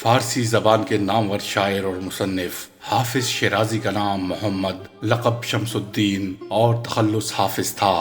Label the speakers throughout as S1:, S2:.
S1: فارسی زبان کے نامور شاعر اور مصنف حافظ شیرازی کا نام محمد لقب شمس الدین اور تخلص حافظ تھا۔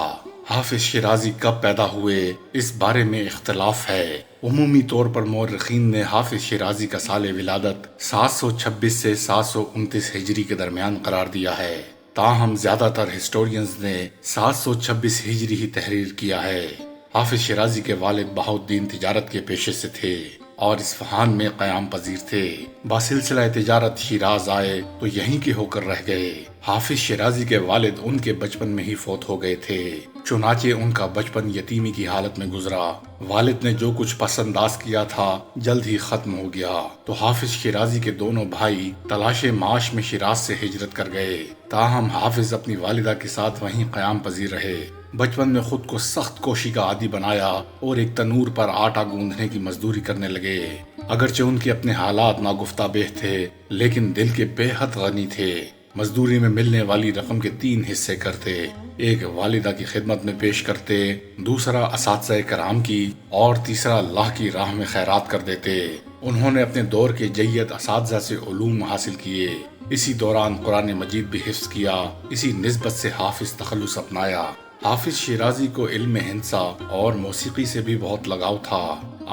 S1: حافظ شیرازی کب پیدا ہوئے اس بارے میں اختلاف ہے۔ عمومی طور پر مورخین نے حافظ شیرازی کا سال ولادت 726 سے 729 ہجری کے درمیان قرار دیا ہے، تاہم زیادہ تر ہسٹورینز نے 726 ہجری ہی تحریر کیا ہے۔ حافظ شیرازی کے والد بہاؤالدین تجارت کے پیشے سے تھے اور اصفہان میں قیام پذیر تھے۔ بسلسلہ تجارت شیراز آئے تو یہیں کے ہو کر رہ گئے۔ حافظ شیرازی کے والد ان کے بچپن میں ہی فوت ہو گئے تھے، چنانچہ ان کا بچپن یتیمی کی حالت میں گزرا۔ والد نے جو کچھ پس انداز کیا تھا جلد ہی ختم ہو گیا، تو حافظ شیرازی کے دونوں بھائی تلاش معاش میں شیراز سے ہجرت کر گئے۔ تاہم حافظ اپنی والدہ کے ساتھ وہیں قیام پذیر رہے۔ بچپن میں خود کو سخت کوشی کا عادی بنایا اور ایک تنور پر آٹا گوندھنے کی مزدوری کرنے لگے۔ اگرچہ ان کے اپنے حالات ناگفتہ بیہ تھے، لیکن دل کے بے حد غنی تھے۔ مزدوری میں ملنے والی رقم کے 3 حصے کرتے، ایک والدہ کی خدمت میں پیش کرتے، دوسرا اساتذہ کرام کی اور تیسرا اللہ کی راہ میں خیرات کر دیتے۔ انہوں نے اپنے دور کے جید اساتذہ سے علوم حاصل کیے، اسی دوران قرآن مجید بھی حفظ کیا، اسی نسبت سے حافظ تخلص اپنایا۔ حافظ شیرازی کو علم ہندسہ اور موسیقی سے بھی بہت لگاؤ تھا۔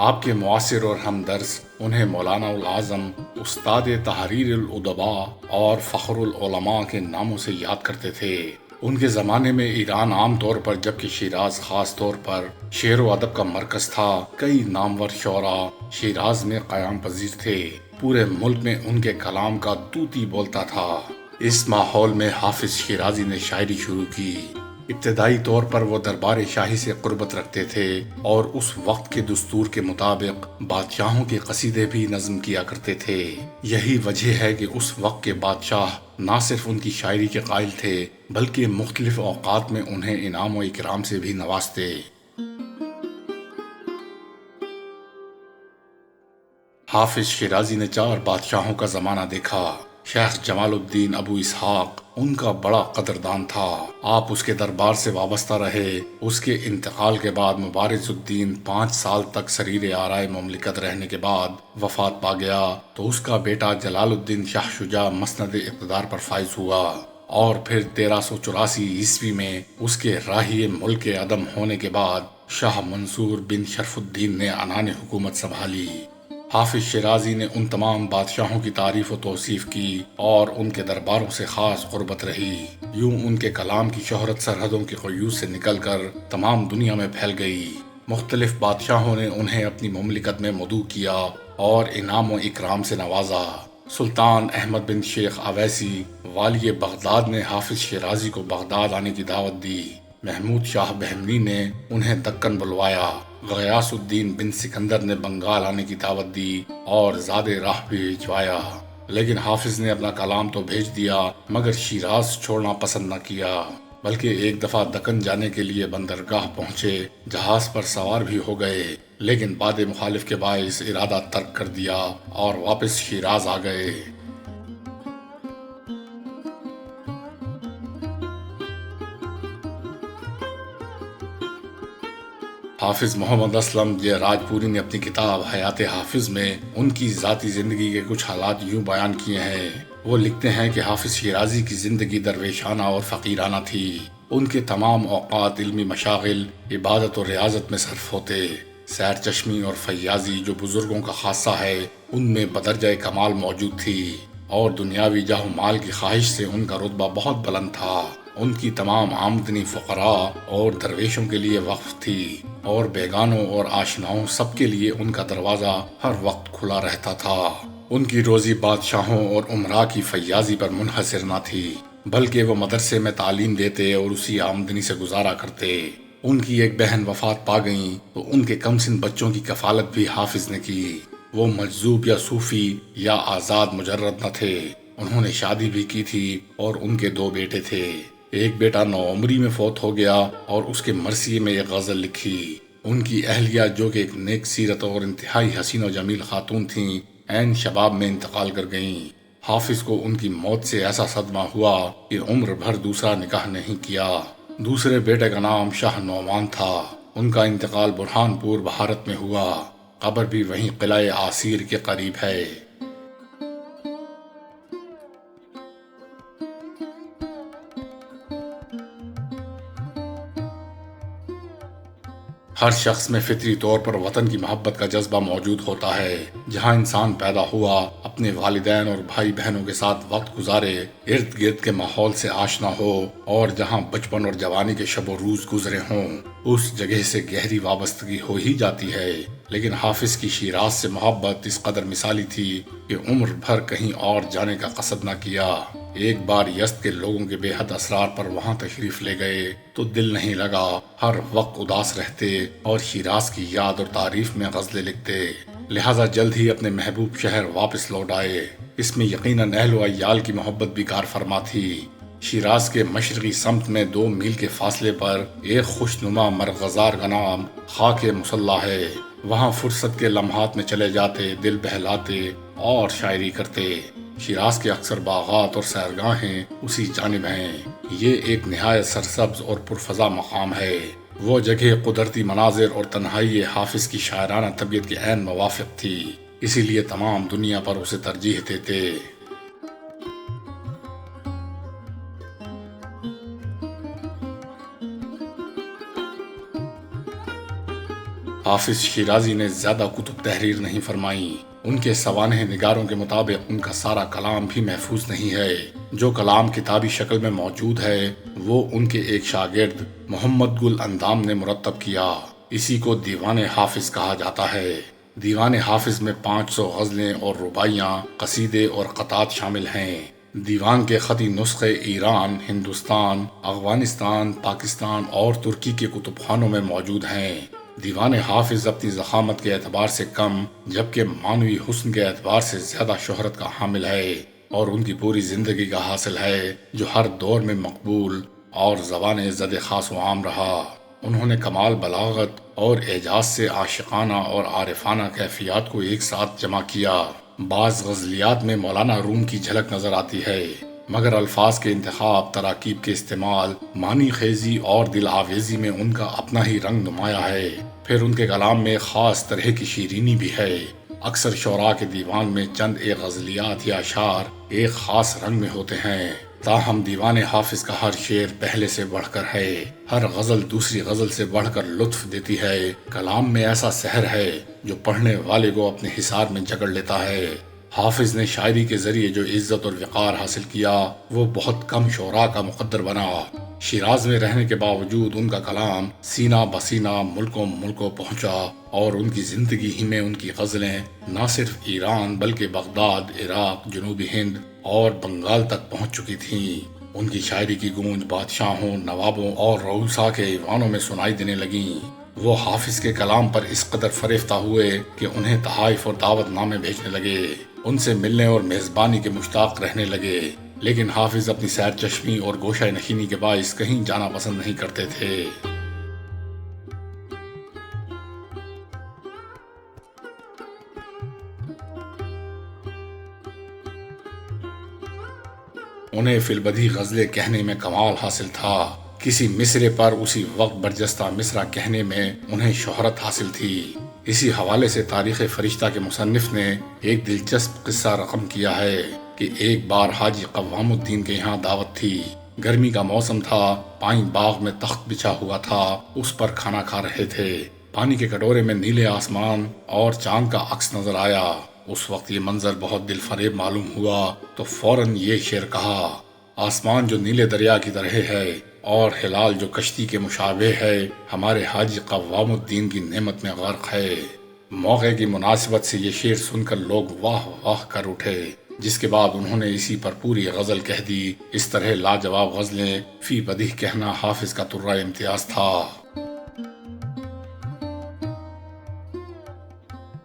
S1: آپ کے معاصر اور ہمدرس انہیں مولانا الاعظم، استاد تحریر الادباء اور فخر العلماء کے ناموں سے یاد کرتے تھے۔ ان کے زمانے میں ایران عام طور پر جبکہ شیراز خاص طور پر شعر و ادب کا مرکز تھا۔ کئی نامور شعراء شیراز میں قیام پذیر تھے، پورے ملک میں ان کے کلام کا طوطی بولتا تھا۔ اس ماحول میں حافظ شیرازی نے شاعری شروع کی۔ ابتدائی طور پر وہ دربار شاہی سے قربت رکھتے تھے اور اس وقت کے دستور کے مطابق بادشاہوں کے قصیدے بھی نظم کیا کرتے تھے۔ یہی وجہ ہے کہ اس وقت کے بادشاہ نہ صرف ان کی شاعری کے قائل تھے بلکہ مختلف اوقات میں انہیں انعام و اکرام سے بھی نوازتے۔ حافظ شیرازی نے 4 بادشاہوں کا زمانہ دیکھا۔ شیخ جمال الدین ابو اسحاق ان کا بڑا قدردان تھا، آپ اس کے دربار سے وابستہ رہے۔ اس کے انتقال کے بعد مبارز الدین 5 سال تک سریر آرائے مملکت رہنے کے بعد وفات پا گیا، تو اس کا بیٹا جلال الدین شاہ شجاع مسند اقتدار پر فائز ہوا، اور پھر 1384 عیسوی میں اس کے راہی ملک عدم ہونے کے بعد شاہ منصور بن شرف الدین نے عنان حکومت سنبھالی۔ حافظ شیرازی نے ان تمام بادشاہوں کی تعریف و توصیف کی اور ان کے درباروں سے خاص قربت رہی۔ یوں ان کے کلام کی شہرت سرحدوں کی قیود سے نکل کر تمام دنیا میں پھیل گئی۔ مختلف بادشاہوں نے انہیں اپنی مملکت میں مدعو کیا اور انعام و اکرام سے نوازا۔ سلطان احمد بن شیخ اویسی والی بغداد نے حافظ شیرازی کو بغداد آنے کی دعوت دی۔ محمود شاہ بہمنی نے انہیں دکن بلوایا۔ غیاث الدین بن سکندر نے بنگال آنے کی دعوت دی اور زاد راہ بھی بھجوایا، لیکن حافظ نے اپنا کلام تو بھیج دیا مگر شیراز چھوڑنا پسند نہ کیا، بلکہ ایک دفعہ دکن جانے کے لیے بندرگاہ پہنچے، جہاز پر سوار بھی ہو گئے، لیکن باد مخالف کے باعث ارادہ ترک کر دیا اور واپس شیراز آ گئے۔ حافظ محمد اسلم جے راجپوری نے اپنی کتاب حیات حافظ میں ان کی ذاتی زندگی کے کچھ حالات یوں بیان کیے ہیں۔ وہ لکھتے ہیں کہ حافظ شیرازی کی زندگی درویشانہ اور فقیرانہ تھی۔ ان کے تمام اوقات علمی مشاغل، عبادت اور ریاضت میں صرف ہوتے۔ سیر چشمی اور فیاضی جو بزرگوں کا خاصہ ہے ان میں بدرجہ کمال موجود تھی، اور دنیاوی جاہ و مال کی خواہش سے ان کا رتبہ بہت بلند تھا۔ ان کی تمام آمدنی فقراء اور درویشوں کے لیے وقف تھی، اور بیگانوں اور آشناؤں سب کے لیے ان کا دروازہ ہر وقت کھلا رہتا تھا۔ ان کی روزی بادشاہوں اور امراء کی فیاضی پر منحصر نہ تھی، بلکہ وہ مدرسے میں تعلیم دیتے اور اسی آمدنی سے گزارا کرتے۔ ان کی ایک بہن وفات پا گئیں تو ان کے کم سن بچوں کی کفالت بھی حافظ نے کی۔ وہ مجذوب یا صوفی یا آزاد مجرد نہ تھے، انہوں نے شادی بھی کی تھی اور ان کے 2 بیٹے تھے۔ ایک بیٹا نوعمری میں فوت ہو گیا اور اس کے مرثیے میں ایک غزل لکھی۔ ان کی اہلیہ جو کہ ایک نیک سیرت اور انتہائی حسین و جمیل خاتون تھیں، عین شباب میں انتقال کر گئیں۔ حافظ کو ان کی موت سے ایسا صدمہ ہوا کہ عمر بھر دوسرا نکاح نہیں کیا۔ دوسرے بیٹے کا نام شاہ نعمان تھا، ان کا انتقال برہان پور بھارت میں ہوا۔ قبر بھی وہیں قلعہ آسیر کے قریب ہے۔ ہر شخص میں فطری طور پر وطن کی محبت کا جذبہ موجود ہوتا ہے۔ جہاں انسان پیدا ہوا، اپنے والدین اور بھائی بہنوں کے ساتھ وقت گزارے، ارد گرد کے ماحول سے آشنا ہو، اور جہاں بچپن اور جوانی کے شب و روز گزرے ہوں، اس جگہ سے گہری وابستگی ہو ہی جاتی ہے۔ لیکن حافظ کی شیراز سے محبت اس قدر مثالی تھی کہ عمر بھر کہیں اور جانے کا قصد نہ کیا۔ ایک بار یزد کے لوگوں کے بے حد اسرار پر وہاں تشریف لے گئے تو دل نہیں لگا، ہر وقت اداس رہتے اور شیراز کی یاد اور تعریف میں غزلیں لکھتے۔ لہٰذا جلد ہی اپنے محبوب شہر واپس لوٹ آئے۔ اس میں یقیناً اہل و عیال کی محبت بھی کار فرما تھی۔ شیراز کے مشرقی سمت میں 2 میل کے فاصلے پر ایک خوشنما مرغزار کا نام خاک مصلح ہے۔ وہاں فرصت کے لمحات میں چلے جاتے، دل بہلاتے اور شاعری کرتے۔ شیراز کے اکثر باغات اور سیرگاہیں اسی جانب ہیں۔ یہ ایک نہایت سرسبز اور پرفضا مقام ہے۔ وہ جگہ قدرتی مناظر اور تنہائی حافظ کی شاعرانہ طبیعت کے عین موافق تھی، اسی لیے تمام دنیا پر اسے ترجیح دیتے۔ حافظ شیرازی نے زیادہ کتب تحریر نہیں فرمائی۔ ان کے سوانح نگاروں کے مطابق ان کا سارا کلام بھی محفوظ نہیں ہے۔ جو کلام کتابی شکل میں موجود ہے وہ ان کے ایک شاگرد محمد گل اندام نے مرتب کیا۔ اسی کو دیوان حافظ کہا جاتا ہے۔ دیوان حافظ میں 500 غزلیں اور رباعیاں، قصیدے اور قطعات شامل ہیں۔ دیوان کے خطی نسخے ایران، ہندوستان، افغانستان، پاکستان اور ترکی کے کتب خانوں میں موجود ہیں۔ دیوان حافظ اپنی ضخامت کے اعتبار سے کم، جبکہ معنوی حسن کے اعتبار سے زیادہ شہرت کا حامل ہے، اور ان کی پوری زندگی کا حاصل ہے جو ہر دور میں مقبول اور زبان زد خاص و عام رہا۔ انہوں نے کمال بلاغت اور اعجاز سے عاشقانہ اور عارفانہ کیفیات کو ایک ساتھ جمع کیا۔ بعض غزلیات میں مولانا روم کی جھلک نظر آتی ہے، مگر الفاظ کے انتخاب، تراکیب کے استعمال، معنی خیزی اور دل آویزی میں ان کا اپنا ہی رنگ نمایاں ہے۔ پھر ان کے کلام میں ایک خاص طرح کی شیرینی بھی ہے۔ اکثر شعراء کے دیوان میں چند ایک غزلیات یا اشعار ایک خاص رنگ میں ہوتے ہیں، تاہم دیوان حافظ کا ہر شعر پہلے سے بڑھ کر ہے، ہر غزل دوسری غزل سے بڑھ کر لطف دیتی ہے۔ کلام میں ایسا سحر ہے جو پڑھنے والے کو اپنے حصار میں جکڑ لیتا ہے۔ حافظ نے شاعری کے ذریعے جو عزت اور وقار حاصل کیا وہ بہت کم شعراء کا مقدر بنا۔ شیراز میں رہنے کے باوجود ان کا کلام سینہ بسینہ ملکوں ملکوں پہنچا، اور ان کی زندگی ہی میں ان کی غزلیں نہ صرف ایران بلکہ بغداد، عراق، جنوبی ہند اور بنگال تک پہنچ چکی تھیں۔ ان کی شاعری کی گونج بادشاہوں، نوابوں اور رؤساء کے ایوانوں میں سنائی دینے لگیں۔ وہ حافظ کے کلام پر اس قدر فریفتہ ہوئے کہ انہیں تحائف اور دعوت نامے بھیجنے لگے، ان سے ملنے اور میزبانی کے مشتاق رہنے لگے۔ لیکن حافظ اپنی سیر چشمی اور گوشہ نشینی کے باعث کہیں جانا پسند نہیں کرتے تھے۔ انہیں فی البدیہہ غزلیں کہنے میں کمال حاصل تھا۔ کسی مصرے پر اسی وقت برجستہ مصرع کہنے میں انہیں شہرت حاصل تھی۔ اسی حوالے سے تاریخ فرشتہ کے مصنف نے ایک دلچسپ قصہ رقم کیا ہے کہ ایک بار حاجی قوام الدین کے یہاں دعوت تھی۔ گرمی کا موسم تھا، پائیں باغ میں تخت بچھا ہوا تھا، اس پر کھانا کھا رہے تھے۔ پانی کے کٹورے میں نیلے آسمان اور چاند کا عکس نظر آیا۔ اس وقت یہ منظر بہت دل فریب معلوم ہوا تو فوراً یہ شعر کہا: آسمان جو نیلے دریا کی طرح ہے اور ہلال جو کشتی کے مشابہ ہے، ہمارے حاجی قوام الدین کی نعمت میں غرق ہے۔ موقع کی مناسبت سے یہ شعر سن کر لوگ واہ واہ کر اٹھے، جس کے بعد انہوں نے اسی پر پوری غزل کہہ دی۔ اس طرح لاجواب غزلیں فی بدیہہ کہنا حافظ کا ترہ امتیاز تھا۔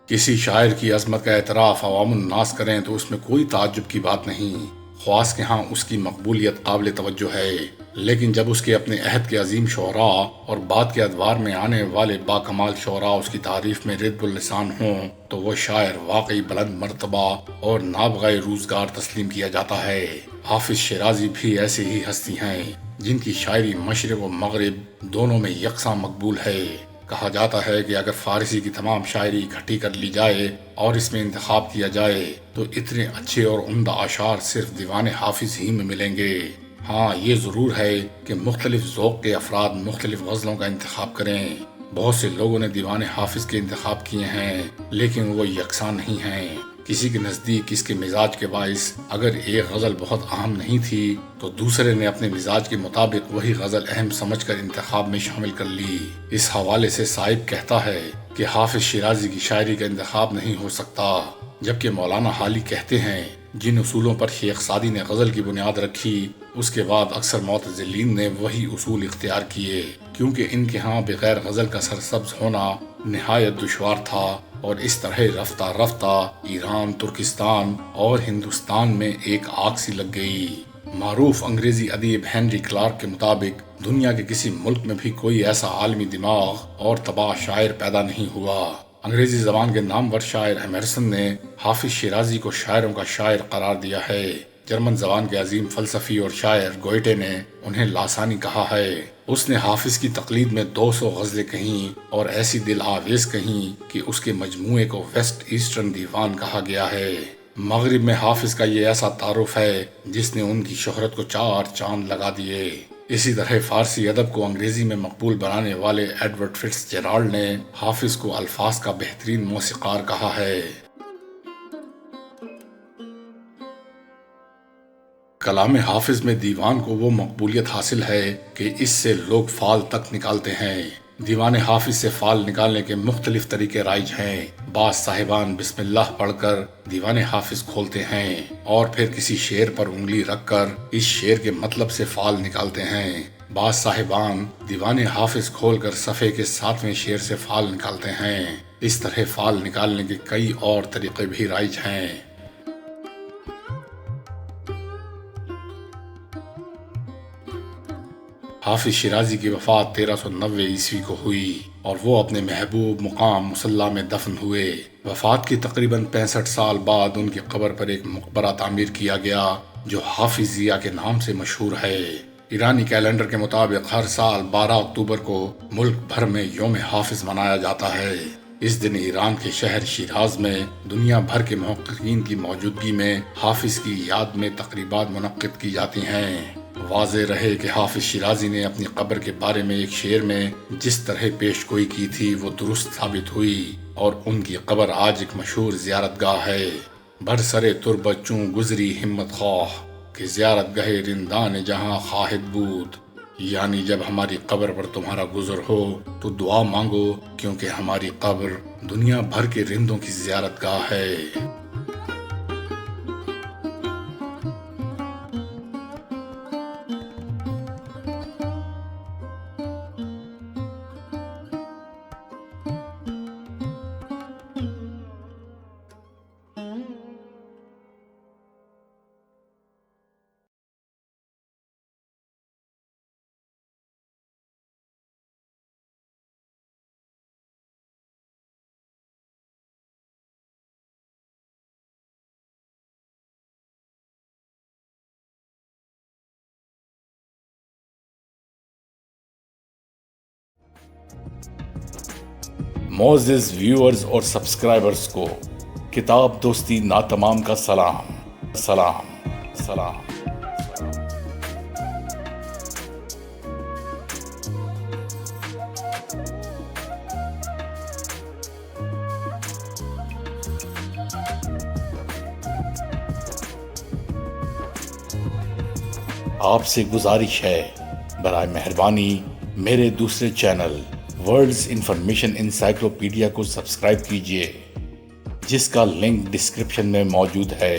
S1: کسی شاعر کی عظمت کا اعتراف عوام الناس کریں تو اس میں کوئی تعجب کی بات نہیں، خواص کے ہاں اس کی مقبولیت قابل توجہ ہے، لیکن جب اس کے اپنے عہد کے عظیم شعراء اور بعد کے ادوار میں آنے والے باکمال شعراء اس کی تعریف میں ردب اللسان ہوں تو وہ شاعر واقعی بلند مرتبہ اور نابغہ روزگار تسلیم کیا جاتا ہے۔ حافظ شیرازی بھی ایسے ہی ہستی ہیں جن کی شاعری مشرق و مغرب دونوں میں یکساں مقبول ہے۔ کہا جاتا ہے کہ اگر فارسی کی تمام شاعری اکٹھی کر لی جائے اور اس میں انتخاب کیا جائے تو اتنے اچھے اور عمدہ اشعار صرف دیوان حافظ ہی میں ملیں گے۔ ہاں، یہ ضرور ہے کہ مختلف ذوق کے افراد مختلف غزلوں کا انتخاب کریں۔ بہت سے لوگوں نے دیوان حافظ کے انتخاب کیے ہیں، لیکن وہ یکساں نہیں ہیں۔ کسی کے نزدیک اس کے مزاج کے باعث اگر ایک غزل بہت اہم نہیں تھی تو دوسرے نے اپنے مزاج کے مطابق وہی غزل اہم سمجھ کر انتخاب میں شامل کر لی۔ اس حوالے سے صائب کہتا ہے کہ حافظ شیرازی کی شاعری کا انتخاب نہیں ہو سکتا، جبکہ مولانا حالی کہتے ہیں جن اصولوں پر شیخ سعدی نے غزل کی بنیاد رکھی اس کے بعد اکثر معتزلین نے وہی اصول اختیار کیے، کیونکہ ان کے ہاں بغیر غزل کا سرسبز ہونا نہایت دشوار تھا، اور اس طرح رفتہ رفتہ ایران، ترکستان اور ہندوستان میں ایک آگ سی لگ گئی۔ معروف انگریزی ادیب ہنری کلارک کے مطابق دنیا کے کسی ملک میں بھی کوئی ایسا عالمی دماغ اور تباہ شاعر پیدا نہیں ہوا۔ انگریزی زبان کے نامور شاعر ایمرسن نے حافظ شیرازی کو شاعروں کا شاعر قرار دیا ہے۔ جرمن زبان کے عظیم فلسفی اور شاعر گوئٹے نے انہیں لاسانی کہا ہے۔ اس نے حافظ کی تقلید میں 200 غزلیں کہیں اور ایسی دل آویز کہیں کہ اس کے مجموعے کو ویسٹ ایسٹرن دیوان کہا گیا ہے۔ مغرب میں حافظ کا یہ ایسا تعارف ہے جس نے ان کی شہرت کو 4 چاند لگا دیے۔ اسی طرح فارسی ادب کو انگریزی میں مقبول بنانے والے ایڈورڈ فٹز جیرالڈ نے حافظ کو الفاظ کا بہترین موسیقار کہا ہے۔ کلام حافظ میں دیوان کو وہ مقبولیت حاصل ہے کہ اس سے لوگ فال تک نکالتے ہیں۔ دیوان حافظ سے فال نکالنے کے مختلف طریقے رائج ہیں۔ بعض صاحبان بسم اللہ پڑھ کر دیوان حافظ کھولتے ہیں اور پھر کسی شعر پر انگلی رکھ کر اس شعر کے مطلب سے فال نکالتے ہیں۔ بعض صاحبان دیوان حافظ کھول کر صفحے کے 7ویں شعر سے فال نکالتے ہیں۔ اس طرح فال نکالنے کے کئی اور طریقے بھی رائج ہیں۔ حافظ شیرازی کی وفات 1390 عیسوی کو ہوئی اور وہ اپنے محبوب مقام مصلی میں دفن ہوئے۔ وفات کی تقریباً 65 سال بعد ان کی قبر پر ایک مقبرہ تعمیر کیا گیا جو حافظیہ کے نام سے مشہور ہے۔ ایرانی کیلنڈر کے مطابق ہر سال 12 اکتوبر کو ملک بھر میں یوم حافظ منایا جاتا ہے۔ اس دن ایران کے شہر شیراز میں دنیا بھر کے محققین کی موجودگی میں حافظ کی یاد میں تقریبات منعقد کی جاتی ہیں۔ واضح رہے کہ حافظ شیرازی نے اپنی قبر کے بارے میں ایک شعر میں جس طرح پیش گوئی کی تھی وہ درست ثابت ہوئی اور ان کی قبر آج ایک مشہور زیارت گاہ ہے۔ برسرے تربت چوں گزری ہمت خواہ کہ زیارت گاہ رندان جہاں خواہد بود، یعنی جب ہماری قبر پر تمہارا گزر ہو تو دعا مانگو کیونکہ ہماری قبر دنیا بھر کے رندوں کی زیارت گاہ ہے۔ معزز ویورز اور سبسکرائبرز کو کتاب دوستی ناتمام کا سلام سلام سلام۔ آپ سے گزارش ہے برائے مہربانی میرے دوسرے چینل ورلڈز انفارمیشن انسائکلوپیڈیا کو سبسکرائب کیجیے، جس کا لنک ڈسکرپشن میں موجود ہے۔